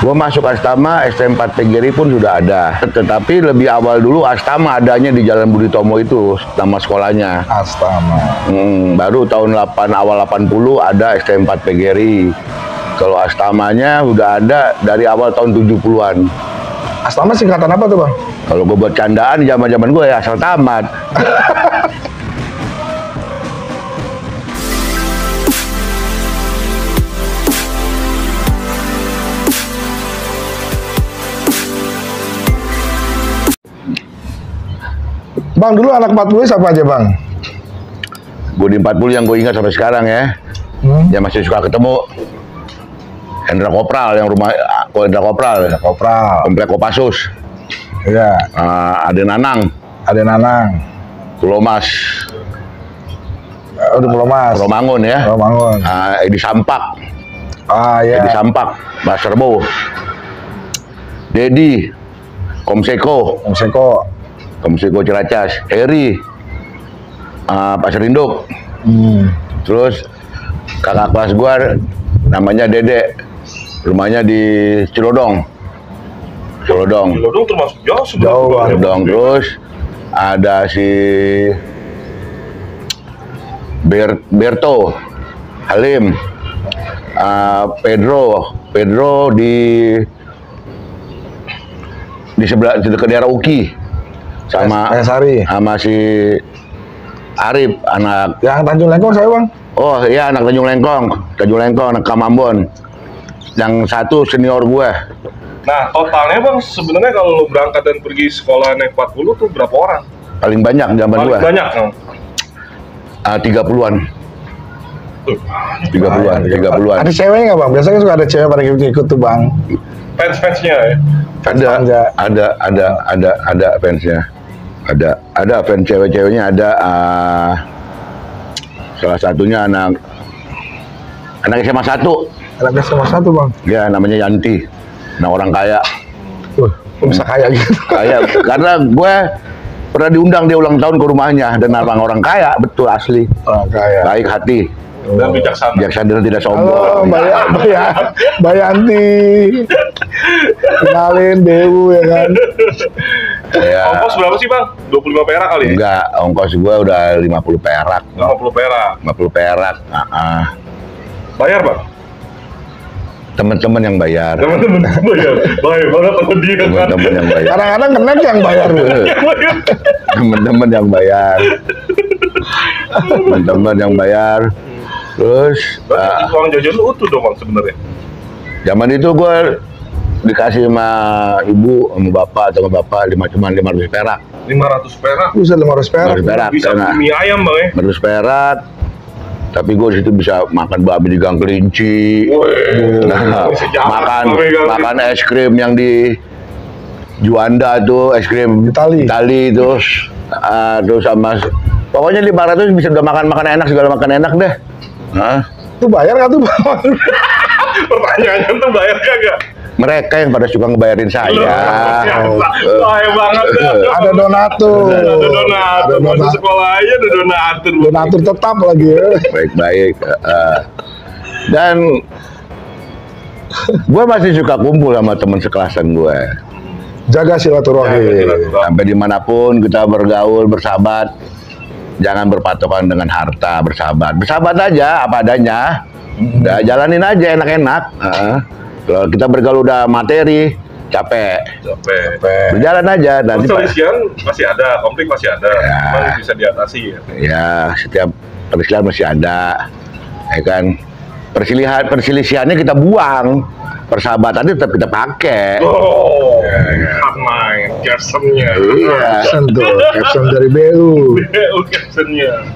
Gue masuk Astama, ST4 PGRI pun sudah ada. Tetapi lebih awal dulu Astama adanya di Jalan Budi Tomo itu, nama sekolahnya. Astama. Baru tahun awal 80 ada ST4 PGRI. Kalau Astamanya udah ada dari awal tahun 70-an. Astama singkatan apa tuh, Bang? Kalau gue buat candaan zaman-zaman gue ya asal tamat. Bang, dulu anak 40 siapa aja, Bang? Gue di 40 yang gue ingat sampai sekarang ya. Ya masih suka ketemu Hendra Kopral yang rumah Hendra Kopral. Komplek Kopassus. Iya. Ade Nanang. Pulomas. Udah Pulomas. Pulomangun ya. Pulomangun. Edi Sampak. Iya. Edi Sampak. Mas Serbo. Dedi. Komseko Ciracas. Heri. Pasar Induk. Terus kakak kelas gua namanya Dede. Rumahnya di Cilodong termasuk jauh. Cilodong. Terus ada si Berto Halim. Pedro di sebelah dekat daerah Uki sama si Arif anak yang Tanjung Lengkong saya, Bang. Oh iya, anak Tanjung Lengkong anak Kamambon. Yang satu senior gue. Nah, totalnya Bang, sebenarnya kalau lo berangkat dan pergi sekolah naik 40 tuh berapa orang? Paling banyak zaman gue. Paling banyak, Bang. 30-an. 30-an. Ada ceweknya nggak, Bang? Biasanya suka ada cewek pada ikut tuh, Bang. Fans-fansnya ya? Ada fansnya. Ada fans cewek-ceweknya ada. Salah satunya anak SMA 1. Anak SMA 1, Bang. Ya, namanya Yanti. Nah, orang kaya. Bisa kaya gitu. Kaya karena gue pernah diundang dia ulang tahun ke rumahnya dan orang kaya, betul asli. Orang kaya. Baik hati. Dan bijaksana. Bijaksana dan tidak sombong. Halo, Mbak Yanti. Kenalin Dewu ya kan. Ya. Ongkos berapa sih, Bang? 25 perak kali? Enggak, ongkos gue udah 50 perak. 50 perak. 50 perak. Bayar, Bang? Teman-teman yang bayar. Teman-teman bayar. Bayar banget sama dia kan. Teman-teman yang bayar. Kadang-kadang kenek yang bayar. Teman-teman yang bayar. Teman-teman yang bayar. Terus uang jajan lu utuh dong, Bang, sebenarnya. Zaman itu gue dikasih sama ibu, sama bapak atau sama bapak cuma 500 perak. 500 perak? Bisa 500 perak. 500 perak. Bisa mie ayam, Bang, ya? 500 perak. Tapi gue situ bisa makan babi di Gang Kelinci. Makan es krim yang di Juanda tuh, es krim Itali terus sama pokoknya 500 bisa udah makan enak, segala makan enak deh. Itu bayar nggak tuh, Bang? Pertanyaannya tuh bayar kagak? Mereka yang pada suka ngebayarin saya. Bahaya banget. Ada donatur. Ada masuk sekolah aja ada donatur. Donatur tetap lagi ya. Baik-baik. Dan gue masih suka kumpul sama teman sekelasan gue. Jaga silaturahim. Sampai dimanapun kita bergaul, bersahabat. Jangan berpatokan dengan harta, bersahabat aja apa adanya. Udah jalanin aja enak-enak. Kalau kita bergaul udah materi, capek. Berjalan aja. Nanti perselisihan masih ada, konflik masih ada, cuman bisa diatasi ya. Ya, setiap perselisihan masih ada, ya kan. Perselisihannya kita buang, persahabatan tetap kita pakai. Main captionnya. Caption tuh, caption dari BU. Captionnya.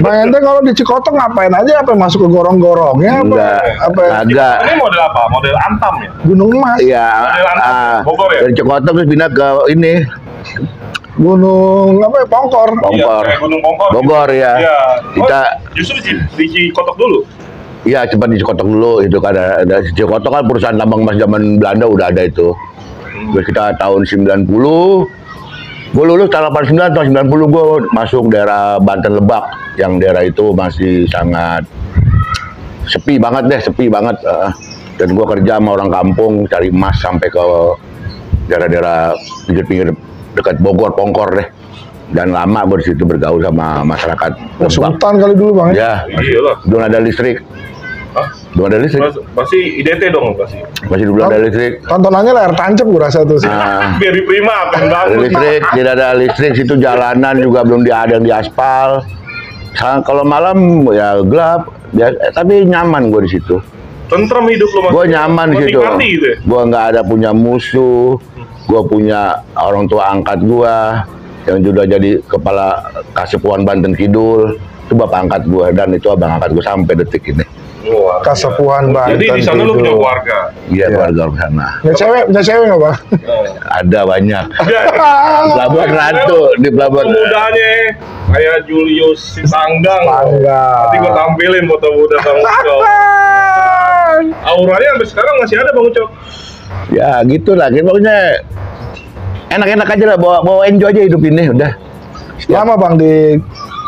Bang ente kalau di Cikoto ngapain aja? Apa masuk ke gorong-gorongnya? Agak. Ini model apa? Model Antam ya? Gunung Emas. Iya. Bogor ya? Dari Cikoto terus pindah ke ini. Gunung apa ya? Pongkor. Iya, Gunung Pongkor. Bogor ya. Iya. Kita justru di Cikoto dulu. Iya, cepat di Cikoto dulu itu kan ada Cikoto kan perusahaan tambang emas zaman Belanda udah ada itu. Terus kita tahun 90, gue lulus tahun 89, tahun 90 gue masuk daerah Banten Lebak, yang daerah itu masih sangat sepi banget. Dan gua kerja sama orang kampung cari emas sampai ke daerah-daerah pinggir-pinggir dekat Bogor, Pongkor deh. Dan lama gua di situ bergaul sama masyarakat. Oh, Sultan kali dulu bang ya? Ya, Iyalah. belum ada listrik. Hah? Belum ada listrik. Masih IDT dong pasti. Masih belum ada listrik. Tontonannya layar tancap gua rasa tuh sih. Nah, Biar prima kan ada bangun. listrik, tidak ada listrik, situ jalanan juga belum ada yang diaspal. Kalau malam ya gelap, tapi nyaman gue di situ. Tentrem hidup lo mas. Gue nyaman di situ. Menikmati gitu ya? Gue nggak ada punya musuh. Gue punya orang tua angkat gue yang sudah jadi kepala Kasepuhan Banten Kidul. Itu bapak angkat gue dan itu abang angkat gue sampai detik ini. Luar biasa. Kasepuhan Banten. Jadi di sana lu punya gitu. keluarga. Iya keluarga orang sana. Punya cewek nggak bang? Ada banyak. Ya, Pelabuhan Ratu di pelabuhan. mudanya kayak Julius Sitanggang. Bangga. Nanti gue tampilin foto muda Bang Ucok. Auranya sampai sekarang masih ada Bang Ucok. Ya gitulah, pokoknya enak-enak aja lah, bawa enjoy aja hidup ini udah. Lama bang di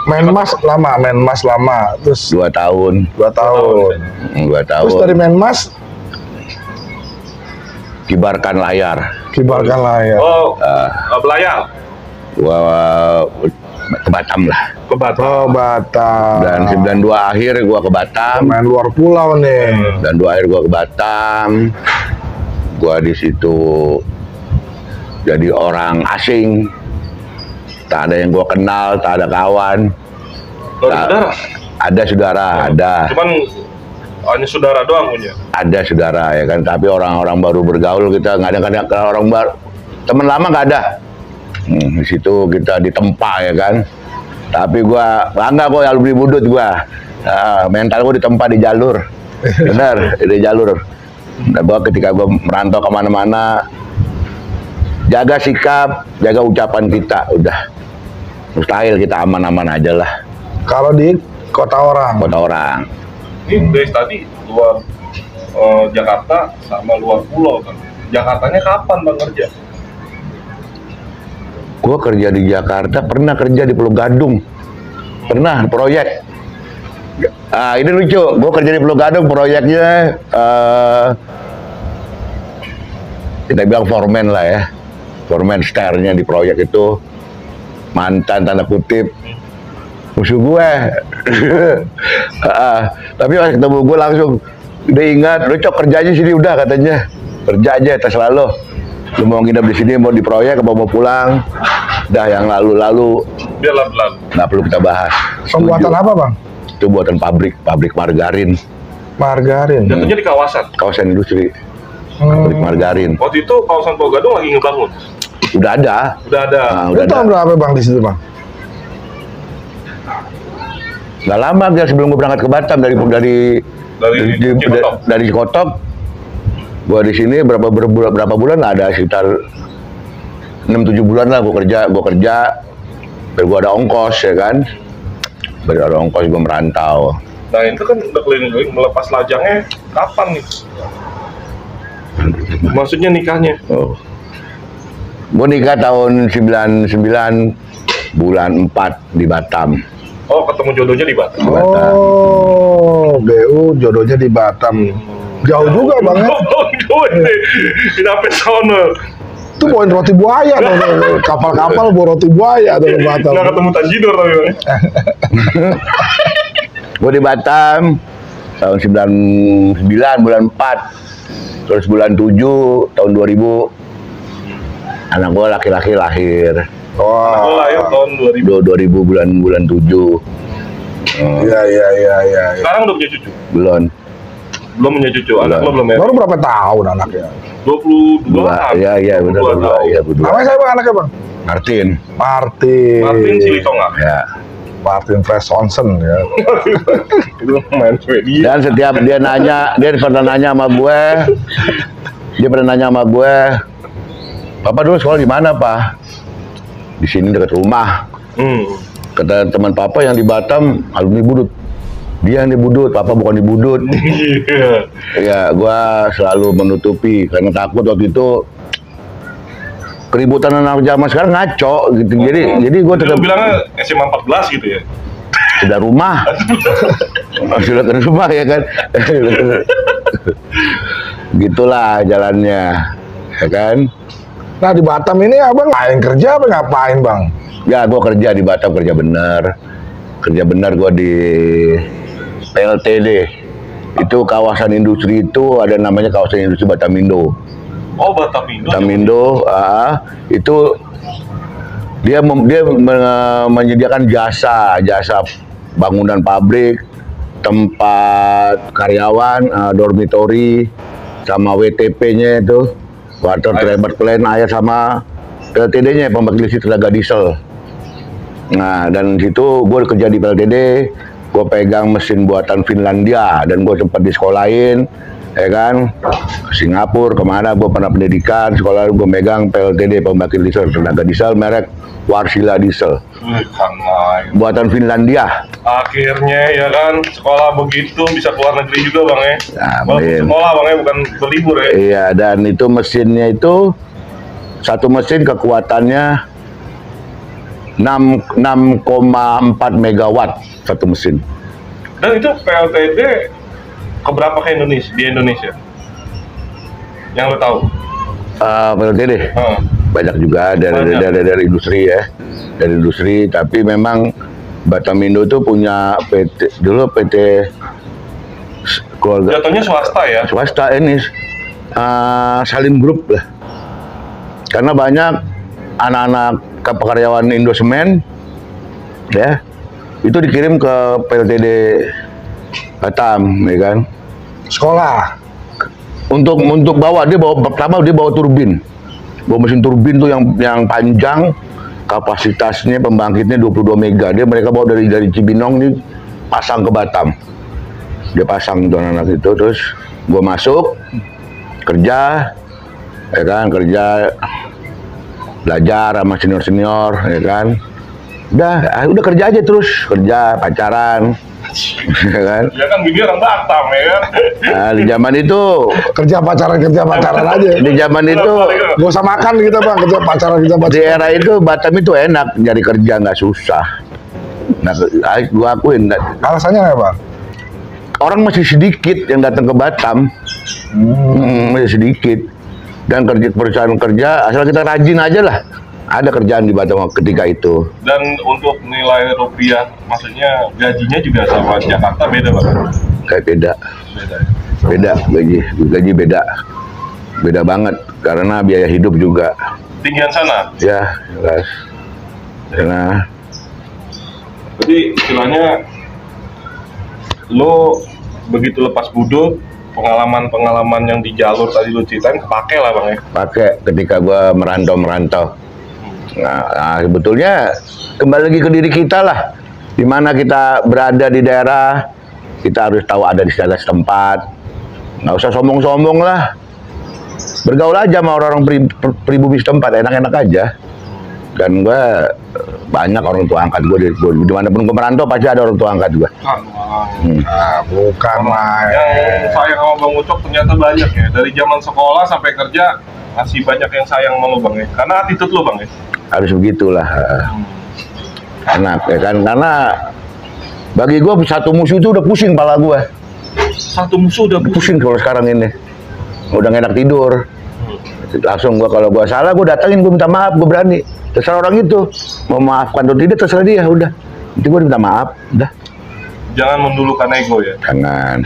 Menmas lama, terus 2 tahun. 2 tahun. 2 tahun. Terus dari Menmas Kibarkan layar. kibarkan layar. Oh, belayar Gua ke Batam lah. ke Batam. Oh Batam. Dan 92 akhir gua ke Batam. Main luar pulau nih. Dan 2 akhir gua ke Batam. Gua di situ jadi orang asing. Tak ada yang gua kenal, tak ada kawan. Lo ada saudara? Ada saudara, ada. Cuman hanya saudara doang punya. Ada saudara ya kan, tapi orang-orang baru bergaul kita nggak ada kalau orang baru teman lama nggak ada. Di situ kita ditempa ya kan. Tapi gua bangga kok alumni Budut gua. Mental gua ditempa di jalur. Bener, di jalur. Nah, gua ketika gua merantau kemana-mana, jaga sikap, jaga ucapan kita, udah mustahil kita aman-aman aja lah. Kalau di kota orang. Kota orang. Ini guys tadi luar Jakarta sama luar pulau kan. Jakartanya kapan Bang kerja? Gue kerja di Jakarta, pernah kerja di Pulau Gadung, pernah proyek. Ini lucu, gue kerja di Pulau Gadung, proyeknya kita bilang foreman lah ya, foreman starnya di proyek itu mantan tanda kutip musuh gue. Tapi pas ketemu gue langsung udah ingat, lu cok kerja aja sini udah katanya, kerja aja terserah lo. Lu mau nginep di sini, mau di proyek, apa mau pulang, dah yang lalu-lalu Biar lalu. nggak perlu kita bahas. Pembuatan Setuju. apa bang? Itu buatan pabrik margarin, Margarin. Jatuhnya di kawasan. kawasan industri, pabrik margarin. Waktu itu kawasan Pulau Gadung lagi ngebangun. Udah ada. Udah ada. Udah Lu tahun ada. berapa bang di situ bang? Nggak lama dia sebelum gue berangkat ke Batam dari Cikotok. dari Cikotok. Gua di sini berapa bulan ada sekitar 6-7 bulan lah gua kerja. Biar gua ada ongkos ya kan. Biar ada ongkos gua merantau. Nah itu kan udah keliling-keliling melepas lajangnya kapan nih? Maksudnya nikahnya? Oh. Gua nikah tahun 99 bulan 4 di Batam. Oh ketemu jodohnya di Batam. Di Batam. Oh, BU jodohnya di Batam. Jauh juga bang ya. Sampai sono. Itu bawain roti buaya tuh. Kapal-kapal bawa roti buaya tuh ke Batam. Nggak ketemu Tanjidor tapi Bang. Gue di Batam tahun 99 bulan 4. Terus bulan 7 tahun 2000 anak gue laki-laki lahir. Aku lahir tahun 2000. 2000 bulan 7. Iya. Sekarang udah punya cucu? Belum Punya cucu. Anak lo belum ya? Baru berapa tahun anaknya? 22 Iya benar 22 tahun. iya berdua. Namanya siapa anaknya bang? Martin. Martin Silitonga. Ya. Martin Fresh Sonsen ya. Itu main Swedia. Dan setiap dia pernah nanya sama gue. Dia pernah nanya sama gue, "Papa dulu sekolah di mana, Pak?" "Di sini dekat rumah." Kata teman papa yang di Batam, alumni Budut. Dia yang di Budut, papa bukan di Budut. Iya. Ya, gua selalu menutupi karena takut waktu itu keributan anak zaman sekarang ngaco gitu. Jadi gua Lu tetap bilangnya SMA 14 gitu ya? sudah rumah. Sudah ke rumah ya kan. Gitulah jalannya, ya kan? Nah di Batam ini abang ngapain kerja apa ngapain bang? Ya gue kerja di Batam, kerja bener gue di PLTD. Itu kawasan industri, itu ada namanya kawasan industri Batamindo. Oh, Batamindo. Batamindo, itu dia menyediakan jasa bangunan pabrik, tempat karyawan, dormitory, sama WTP-nya itu, water treatment plant, air, sama PLTD-nya, pembangkit listrik tenaga diesel. Nah, dan situ gue kerja di PLTD, gue pegang mesin buatan Finlandia, dan gue sempat disekolahin, ya kan, Singapura, kemana gue pernah pendidikan, sekolah gue megang PLTD, pembangkit listrik tenaga diesel, merek Wärtsilä Diesel, buatan Finlandia. Akhirnya ya kan, sekolah begitu bisa keluar negeri juga bang ya. Sekolah bang ya, bukan berlibur ya. Iya, dan itu mesinnya itu satu mesin kekuatannya 6,4 megawatt satu mesin. Dan itu PLTD keberapa ke Indonesia di Indonesia? Yang lo tahu? PLTD banyak juga dari industri ya, dari industri. Tapi memang Batamindo itu punya PT dulu, PT keluarga. Jatuhnya swasta ya? Swasta ini, Salim Group lah. Karena banyak anak-anak pekaryawan Indosemen ya, itu dikirim ke PLTD Batam, ya kan? Sekolah. Untuk bawa, pertama dia bawa turbin, bawa mesin turbin tuh yang panjang, kapasitasnya pembangkitnya 22 mega. Mereka bawa dari Cibinong nih, pasang ke Batam. Dia pasang tuh anak itu, terus gue masuk kerja, ya kan, kerja belajar sama senior, ya kan. Udah kerja aja terus, kerja, pacaran. Ya kan? Ya kan bini orang Batam ya kan. Nah, di zaman itu kerja pacaran aja. Di zaman itu gak usah makan kita bang, kerja pacaran. Di era itu Batam itu enak, nyari kerja nggak susah. Nah, gua akuin. Alasannya apa bang? Orang masih sedikit yang datang ke Batam, masih sedikit. Dan perusahaan kerja, asal kita rajin aja lah. Ada kerjaan di Batam ketika itu. Dan untuk nilai rupiah, maksudnya gajinya juga sama Jakarta beda bang? Kayak beda. Beda gaji beda banget karena biaya hidup juga. Tinggian sana? Ya, jelas. Karena jadi istilahnya lo begitu lepas budut, pengalaman yang di jalur tadi lo ceritain kepake lah bang ya? Pakai ketika gua merantau. Nah, sebetulnya kembali lagi ke diri kita lah. Di mana kita berada di daerah, kita harus tahu ada di daerah setempat. Nggak usah sombong-sombong lah. Bergaul aja sama orang-orang pribumi setempat, enak-enak aja. Dan gue banyak orang tua angkat gue dimanapun gue merantau pasti ada orang tua angkat juga. Bukan lah. Yang sayang sama Bang Ucok ternyata banyak ya. Dari zaman sekolah sampai kerja masih banyak yang sayang sama lo bang ya. Karena attitude lo bang ya. Harus begitulah. Enak ya kan, karena bagi gue satu musuh itu udah pusing kepala gue. Satu musuh udah pusing kalau sekarang ini. Udah enak tidur. Langsung gue kalau gue salah gue datangin, gue minta maaf, gue berani. Terserah orang itu mau maafkan atau tidak, terserah dia, udah. Nanti gue minta maaf, udah. Jangan mendulukan ego ya. Jangan.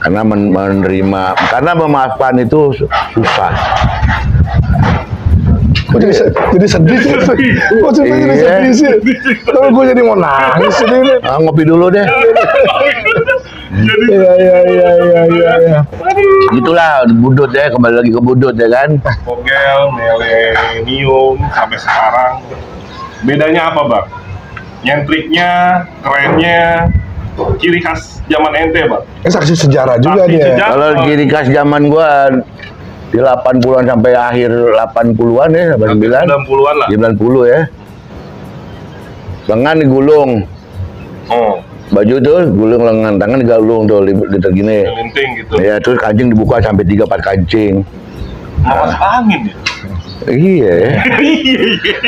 Karena menerima, karena memaafkan itu susah. Kok jadi sedih sih? Kok jadi sedih sih? Kalau gue jadi mau nangis ini. Ngopi dulu deh. Iya. Gitulah budut ya, kembali lagi ke budut ya kan. Pogel, milenium sampai sekarang. Bedanya apa bang? Nyentriknya, kerennya, ciri khas zaman ente bang? Saksi sejarah juga dia. Kalau ciri khas zaman gua di 80-an sampai akhir 80-an ya, 90-an lah. 90 ya. Lengan digulung. Baju tuh gulung lengan, tangan digulung tuh gini. Linting gitu. Ya, terus kancing dibuka sampai 3-4 kancing. Masuk angin ya? Iya.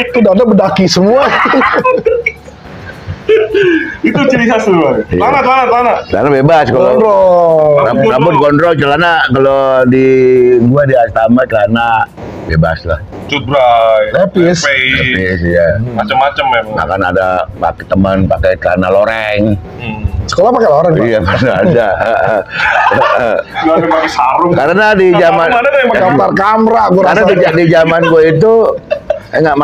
Itu dada bedaki semua. Itu ciri khas tuh bang. Celana. Celana bebas kalau. Rambut gondrong, celana kalau di gua di Astama celana bebas lah. Cutbray, Lepis, ya. macam-macam memang. Akan ada pakai teman pakai celana loreng. Sekolah pakai loreng, Pak? Iya, pernah ada. Gak ada pakai sarung. Karena di zaman Mana ada yang pakai Gambar kamera, gua karena rasa. di zaman gue itu enggak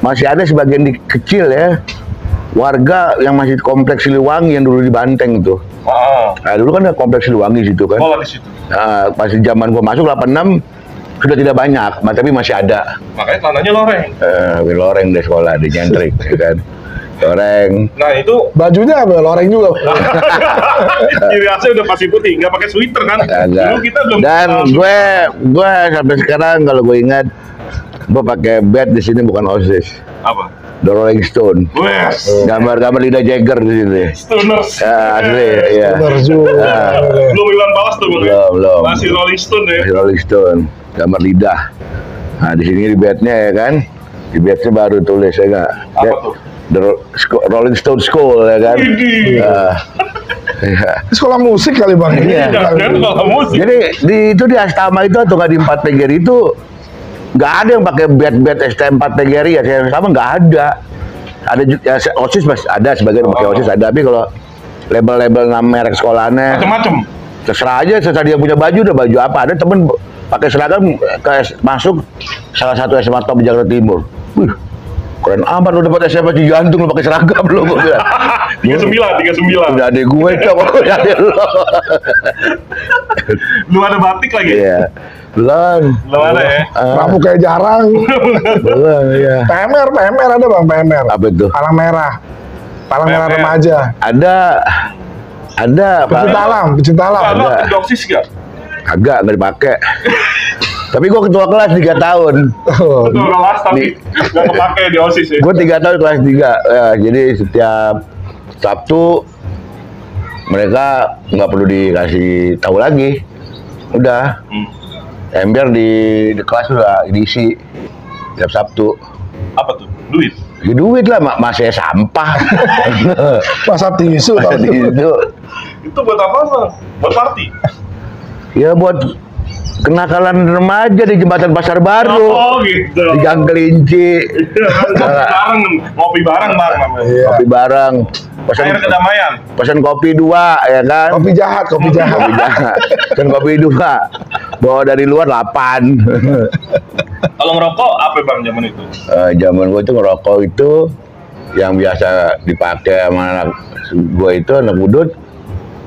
masih ada sebagian kecil ya warga yang masih kompleks Siliwangi yang dulu di Banteng itu. Nah, dulu kan ada kompleks Siliwangi situ kan. Sekolah di situ. Nah, pas zaman gue masuk 86 sudah tidak banyak, tapi masih ada. Makanya celananya loreng. Loreng deh sekolah di nyentrik, ya kan. Loreng. Nah itu Bajunya apa? Loreng juga. ciri khasnya udah pasti putih, nggak pakai sweater kan? Dulu kita belum. Dan gue sampai sekarang kalau gue ingat, gue pakai bed di sini bukan OSIS. Apa? The Rolling Stone. Wes. Gambar Lidah Jagger di sini. Stoners. Ya, asli, ya. Bener juga. Belum Iwan Fals tuh bang. Belum. Masih Rolling Stone ya. Masih Rolling Stone. Gambar lidah. Nah, di sini di bednya ya kan. Di bednya baru tulis ya nggak. Apa tuh? The Rolling Stone School ya kan. Widih. Iya. Sekolah musik kali, Bang. Iya. Jangan kalau musik. Jadi itu di Astama itu atau nggak di 4 PGRI itu nggak ada yang pakai bed STM 4 PGRI ya, saya sama nggak ada. Ada ya, OSIS mas ada sebagian pakai OSIS ada, tapi kalau label-label nama merek sekolahnya Macam-macam. terserah aja, setelah dia punya baju udah baju apa. Ada temen pakai seragam masuk salah satu SMA top di Jakarta Timur. Wih, keren amat lu dapat SMA Cijantung lu pakai seragam lu, gua bilang. 39. Udah adek gue cok, udah adek lu. Lu ada batik lagi? Iya. Belum ada ya? Rambut kayak jarang. Belum, iya. PMR ada, Bang, PMR. Apa itu? Palang merah PMR. remaja. Ada Pecinta alam. Lu Ada. doksis gak? Agak nggak dipakai. Tapi gue ketua kelas 3 tahun. Oh, Betul kelas tapi gak kepake di OSIS ya? Gue 3 tahun kelas 3. Ya, jadi setiap Sabtu mereka nggak perlu dikasih tahu lagi. Udah. Ember di kelas udah diisi tiap Sabtu. Apa tuh? Duit? Ya, duit lah, masih sampah. masa tisu. Masih itu. Itu buat apa bang? Buat party? Ya buat kenakalan remaja di jembatan Pasar Baru. Oh gitu. Di Gang Kelinci. Ngopi bareng bang namanya. Iya. Kopi bareng. Air kedamaian. Pesan kopi 2 ya kan. Kopi jahat. Kopi jahat. Pesan kopi 2. Bawa dari luar 8. Kalau ngerokok apa bang zaman itu? Zaman gue itu ngerokok itu yang biasa dipakai sama anak gue itu, anak budut,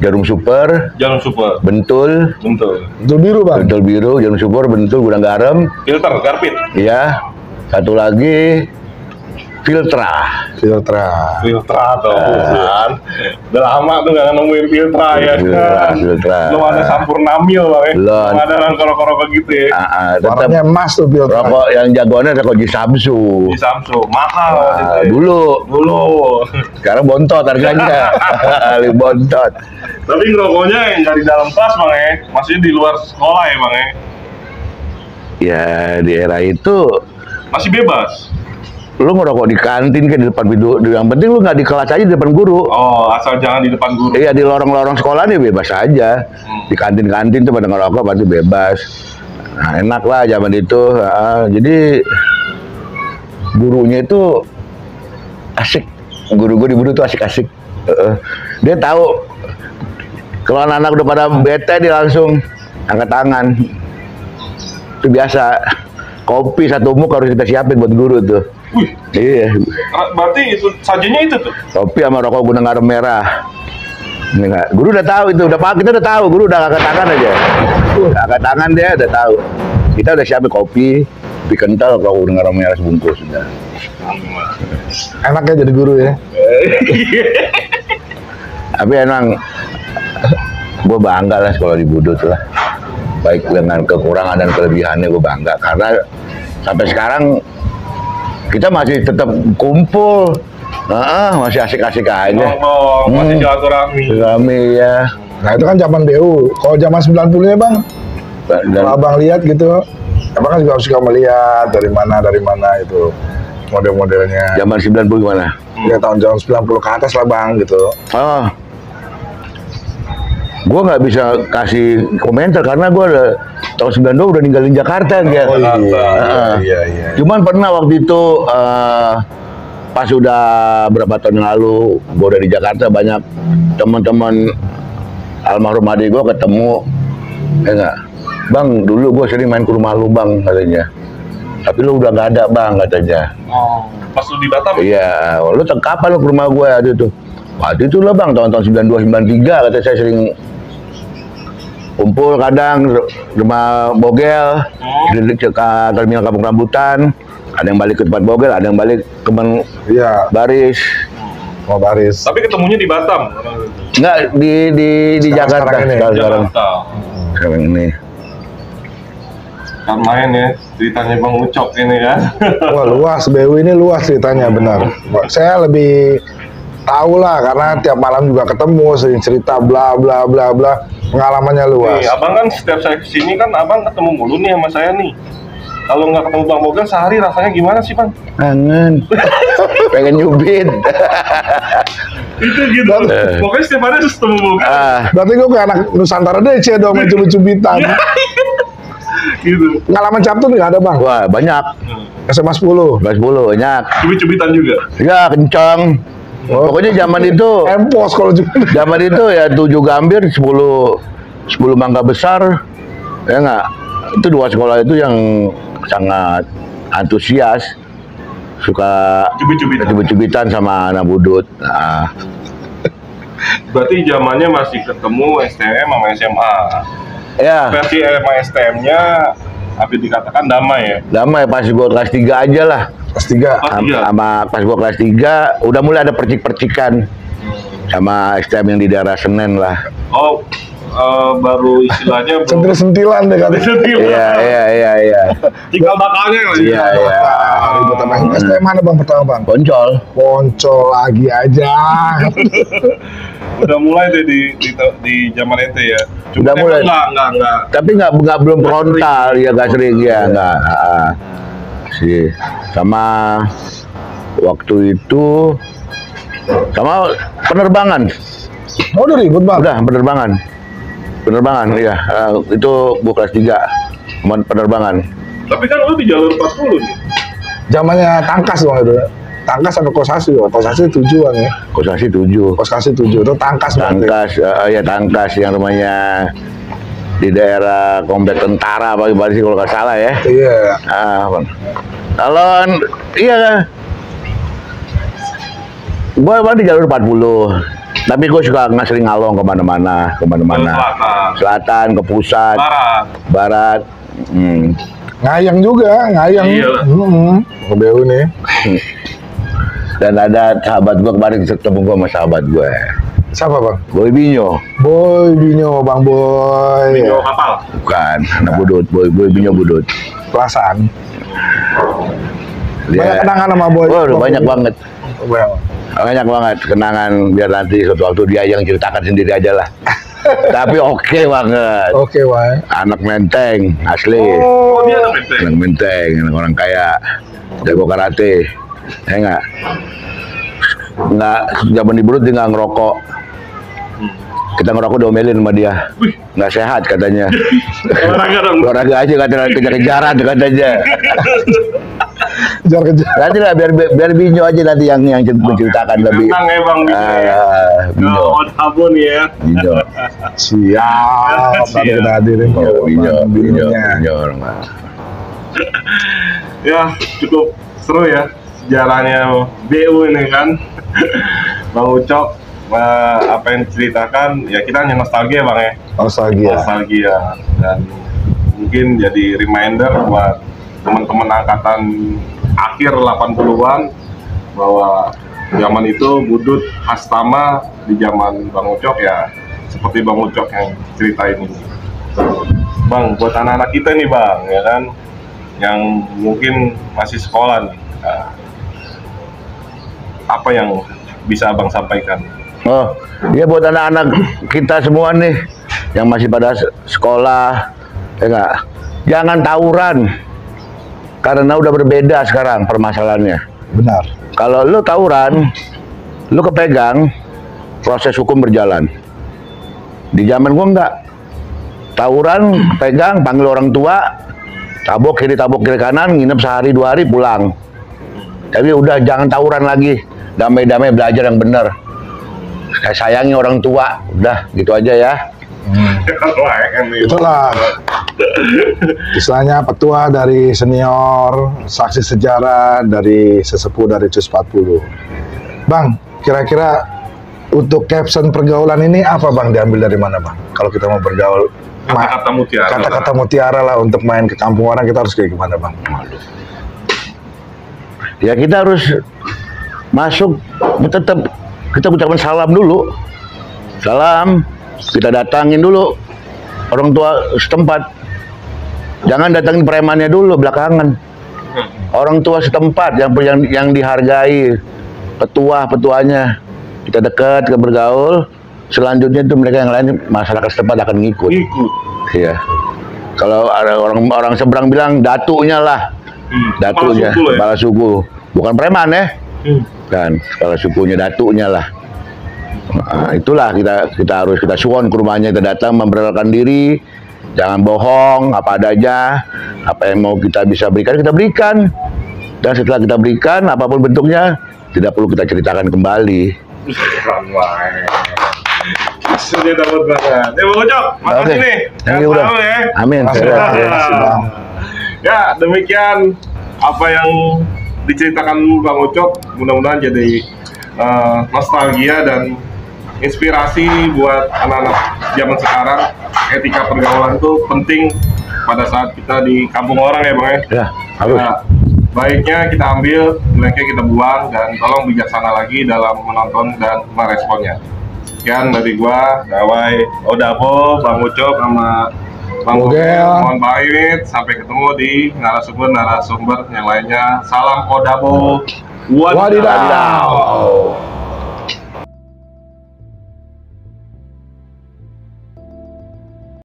jarum super, Jarum super. bentul Itu biru, Bang. biru, jarum super, bentul, gudang garam, Filter, karpet. iya. Satu lagi Filtra. Filtra. Filtra tuh kan. Udah lama tuh gak nemuin Filtra ya kan. Filtra. Belum ada Sampurnamil bang ya. Belum. Belum ada rokok-rokok gitu ya. Tetap Warnanya emas tuh Filtra. rokok yang jagoannya rokok di Samsu. Di Samsung mahal gitu ya. Dulu. Sekarang bontot harganya. Lebih bontot. Tapi ngerokoknya yang dari dalam kelas bang ya. Maksudnya di luar sekolah ya bang ya. Ya di era itu Masih bebas. lu ngerokok di kantin kan di depan pintu, yang penting lu nggak di kelas aja di depan guru. Oh, asal jangan di depan guru. Iya, di lorong-lorong sekolah nih bebas aja. Di kantin-kantin tuh pada ngerokok pasti bebas. Nah, enak lah zaman itu. Jadi gurunya itu asik. Guru gue di Budu tuh asik-asik. Dia tahu kalau anak-anak udah pada bete dia langsung angkat tangan. Itu biasa. Kopi 1 muk harus kita siapin buat guru tuh. Wih, Iya. berarti itu sajinya itu tuh. Kopi sama rokok gudang garam merah. Ini enggak. Guru udah tahu itu, kita udah tahu, guru udah angkat tangan aja. Angkat tangan dia udah tahu. Kita udah siapin kopi kental, rokok gudang garam merah sebungkus sudah. Enaknya jadi guru ya. Tapi emang gue bangga lah sekolah di Budut lah. Baik dengan kekurangan dan kelebihannya gue bangga karena sampai sekarang kita masih tetap kumpul, masih asik-asik aja. Ngomong, masih silaturahmi. Rame ya. Nah itu kan zaman BU. Kalau zaman 90-nya Bang, Dan kalau Abang lihat gitu, Abang kan juga suka melihat dari mana itu. model-modelnya. Zaman 90 gimana? Ya tahun-tahun 90 ke atas lah bang gitu. Oh, gue nggak bisa kasih komentar karena gue tahun 92 udah ninggalin Jakarta ya. Oh iya, Heeh. iya. Cuman pernah waktu itu pas udah berapa tahun yang lalu gue udah di Jakarta, banyak teman-teman almarhum adik gue ketemu, ya nggak, bang dulu gue sering main ke rumah lu bang katanya, tapi lu udah nggak ada bang katanya. Oh, pas lu di Batam? Iya, lu kapan lu ke rumah gue waktu itu lah bang, tahun-tahun 92 93 kata saya sering kumpul kadang rumah Bogel, di terminal Kampung Rambutan, ada yang balik ke tempat Bogel, ada yang balik ke Iya, Baris. mau baris. Tapi ketemunya di Batam? Enggak, di Jakarta sekarang. Sekarang ini. Kan main ya, ceritanya Bang Ucok ini kan. Wah luas, BU ini luas ceritanya benar. Saya lebih tahu lah karena tiap malam juga ketemu, sering cerita bla bla bla bla, pengalamannya luas. Nih, abang kan setiap saya kesini kan abang ketemu mulu nih sama saya nih. Kalau nggak ketemu Bang Bogel sehari rasanya gimana sih Bang? Kangen. Pengen nyubit. Itu gitu. Pokoknya setiap hari harus ketemu Bogel. Berarti gue kayak anak Nusantara DC dong, main cubit-cubitan. Gitu. Pengalaman cabut nggak ada bang? Wah, banyak. SMA 10. Kelas 10 banyak. Cubit-cubitan juga. Ya, kencang. Oh. Pokoknya zaman itu Empos kalau cubit. zaman itu ya 7 gambir, 10 mangga besar. Ya enggak? Itu dua sekolah itu yang sangat antusias, suka cubit-cubitan sama anak budut. Nah. Berarti zamannya masih ketemu STM sama SMA. Ya, Versi SMA STM-nya hampir dikatakan damai ya. damai pas gua kelas 3 aja lah. Kelas 3. Sama pas gua kelas 3 udah mulai ada percik-percikan sama STM yang di daerah Senen lah. Oh, baru istilahnya Sentil-sentilan deh kan. Iya. Tinggal bakalnya lah. Iya. Ribut sama STM mana bang pertama bang? Poncol. Poncol lagi aja. Udah mulai deh di zaman ente ya. Udah mulai. Enggak. Tapi nggak belum frontal ya, nggak sering ya nggak. Sih sama waktu itu sama penerbangan. Oh udah ribut bang? Udah penerbangan iya. Itu gua kelas 3 penerbangan. Tapi kan lu di jalur 40 nih. Zamannya tangkas bang itu. Tangkas sampai Kosasi, Kosasi 7 bang ya. Kosasi 7. Kosasi 7 itu tangkas berarti. Tangkas yang rumahnya di daerah komplek tentara pagi-pagi kalau nggak salah ya. Iya. Bang. Kalau iya, gue di jalur 40. Tapi gue suka nggak sering ngalong kemana-mana. Selatan, ke pusat, barat. Ngayang juga, ngayang. Iya. Ke BU nih. Dan ada sahabat gue kemarin ketemu gue sama sahabat gue. Siapa bang? Boy Binyo. Boy Binyo, bang Boy. Binyo kapal. Bukan, anak budut. Boy Binyo budut. Pelasan. Dia, Banyak kenangan sama Boy. Oh, banyak banget. Well. Banyak banget kenangan, biar nanti suatu waktu dia yang ceritakan sendiri aja lah. Tapi oke banget. Oke, Bang. Anak Menteng asli. Oh, dia anak Menteng. Anak Menteng, anak orang kaya, jago karate. Ya nggak zaman di Brut dia nggak ngerokok. Kita ngerokok diomelin sama dia. Nggak sehat katanya. Olahraga dong. Olahraga aja katanya, kejar-kejaran katanya. Kejar-kejar. Nanti lah biar Binyo aja nanti yang menceritakan lebih. Tentang ya Bang Binyo. Binyo. Abon ya. Binyo. Siap. Tadi kita hadirin. Binyo. Ya, cukup seru ya sejarahnya BU ini kan. Bang Ucok, apa yang diceritakan ya kita hanya nostalgia Bang ya. Nostalgia dan mungkin jadi reminder buat teman-teman angkatan akhir 80-an bahwa zaman itu budut hastama di zaman Bang Ucok ya seperti Bang Ucok yang ceritain ini. Bang, buat anak-anak kita nih Bang, ya kan, yang mungkin masih sekolah nih, apa yang bisa Abang sampaikan? Oh, ya buat anak-anak kita semua nih yang masih pada sekolah, ya enggak, jangan tawuran karena udah berbeda sekarang permasalahannya. Benar. Kalau lu tawuran, lu kepegang, proses hukum berjalan. Di zaman gua enggak. Tawuran, pegang, panggil orang tua, tabok kiri kanan, nginep sehari 2 hari pulang. Tapi udah jangan tawuran lagi, damai-damai belajar yang benar. Sayangi orang tua, udah gitu aja ya. Itulah istilahnya petua dari senior, saksi sejarah dari sesepuh dari CUS 40. Bang, kira-kira untuk caption pergaulan ini apa Bang, diambil dari mana Bang? Kalau kita mau bergaul, Kata-kata mutiara. Kata-kata mutiara lah untuk main ke kampung orang, kita harus kayak gimana Bang? Ya kita harus masuk, tetap kita ucapkan salam dulu. Salam, kita datangin dulu orang tua setempat. Jangan datangin premannya dulu belakangan. Orang tua setempat yang dihargai, petuanya. Kita dekat, kita bergaul. Selanjutnya itu mereka yang lain, masyarakat setempat akan ngikut. Iya. Kalau ada orang seberang bilang datunya lah, datunya, kepala suku, bukan preman ya, kan, kepala sukunya, datunya lah. Nah, itulah kita harus kita suwon ke rumahnya, kita datang memperkenalkan diri, jangan bohong, apa adanya, apa yang mau kita bisa berikan kita berikan, dan setelah kita berikan apapun bentuknya tidak perlu kita ceritakan kembali. Sudah dapat banget. Bang Ucok, makasih nih. Udah. Ya. Amin. Ya, demikian apa yang diceritakan Bang Ucok. Mudah-mudahan jadi nostalgia dan inspirasi buat anak-anak zaman sekarang. Etika pergaulan itu penting pada saat kita di kampung orang ya Bang ya. Ya, harus. Nah, baiknya kita ambil, jeleknya kita buang, dan tolong bijaksana lagi dalam menonton dan meresponnya. Sekian dari gua, Dawai Odabo, Bang Ucok sama Bang Bogel. Mohon pamit, sampai ketemu di narasumber yang lainnya. Salam Odabo. Wadidaw.